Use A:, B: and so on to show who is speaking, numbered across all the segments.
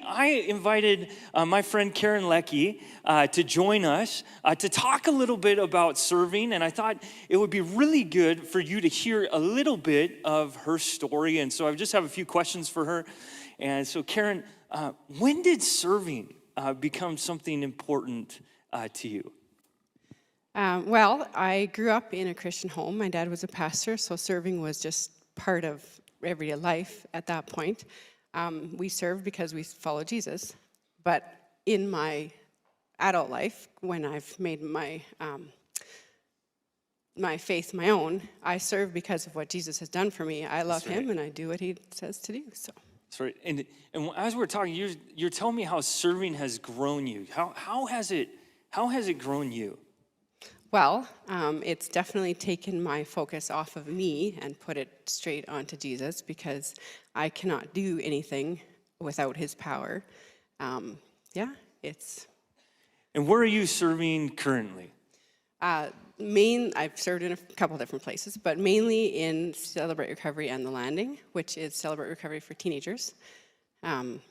A: I invited my friend Keren to join us to talk a little bit about serving, and I thought it would be really good for you to hear a little bit of her story, and so I just have a few questions for her. And so Keren, when did serving become something important to you?
B: Well, I grew up in a Christian home. My dad was a pastor, so serving was just part of everyday life at that point. We served because we follow Jesus. But in my adult life, when I've made my my faith my own, I serve because of what Jesus has done for me. I love him, and I do what he says to do. So.
A: That's right. And as we're talking, you're telling me how serving has grown you. How has it grown you?
B: Well, it's definitely taken my focus off of me and put it straight onto Jesus, because I cannot do anything without his power. It's...
A: And where are you serving currently?
B: I've served in a couple different places, but mainly in Celebrate Recovery and The Landing, which is Celebrate Recovery for teenagers.
A: And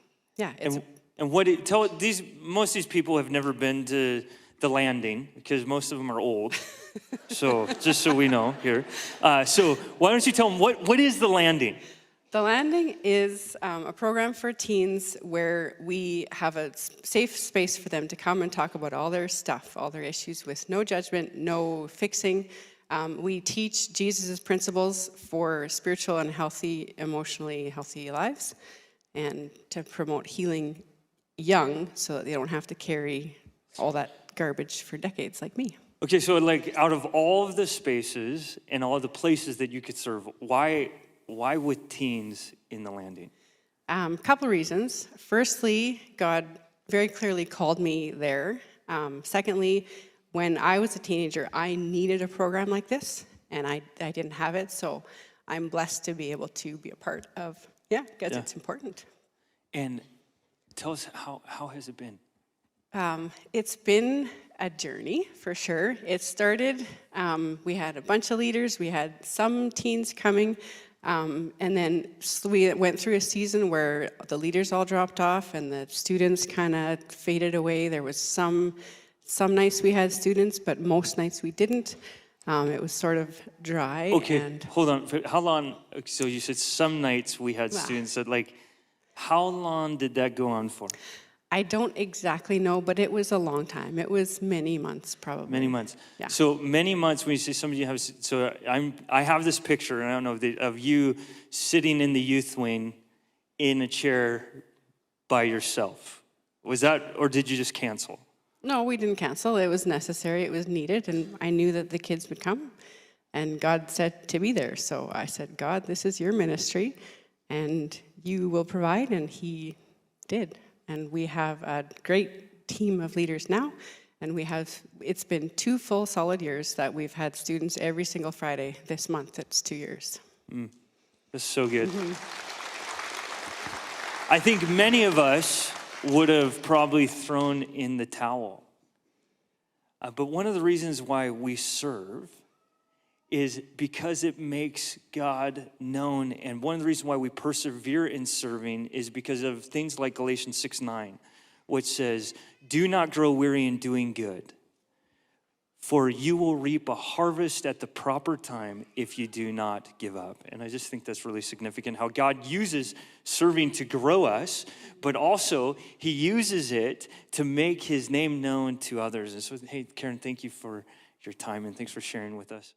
A: most of these people have never been to The Landing, because most of them are old. So just so we know here. So why don't you tell them, what is The Landing?
B: The Landing is a program for teens where we have a safe space for them to come and talk about all their stuff, all their issues, with no judgment, no fixing. We teach Jesus' principles for spiritual and healthy, emotionally healthy lives, and to promote healing young so that they don't have to carry all that garbage for decades like me.
A: Okay, so like out of all of the spaces and all of the places that you could serve, why with teens in The Landing?
B: Couple of reasons. Firstly, God very clearly called me there. Secondly, when I was a teenager, I needed a program like this, and I didn't have it, so I'm blessed to be able to be a part of, because it's important.
A: And tell us, how has it been?
B: It's been a journey, for sure. It started, we had a bunch of leaders, we had some teens coming, and then we went through a season where the leaders all dropped off and the students kind of faded away. There was some nights we had students, but most nights we didn't. It was sort of dry.
A: Okay, hold on. How long, so you said some nights we had students, so like, how long did that go on for?
B: I don't exactly know, but it was a long time. It was many months, probably.
A: Many months.
B: Yeah.
A: So many months when you say somebody has, so I have this picture, and I don't know, of you sitting in the youth wing in a chair by yourself. Was that, or did you just cancel?
B: No, we didn't cancel. It was necessary. It was needed, and I knew that the kids would come, and God said to be there. So I said, God, this is your ministry, and you will provide, and he did. And we have a great team of leaders now, and it's been 2 full solid years that we've had students every single Friday. This month, it's 2 years.
A: That's so good. I think many of us would have probably thrown in the towel. But one of the reasons why we serve is because it makes God known. And one of the reasons why we persevere in serving is because of things like Galatians 6:9, which says, do not grow weary in doing good, for you will reap a harvest at the proper time if you do not give up. And I just think that's really significant, how God uses serving to grow us, but also he uses it to make his name known to others. And so, hey, Keren, thank you for your time, and thanks for sharing with us.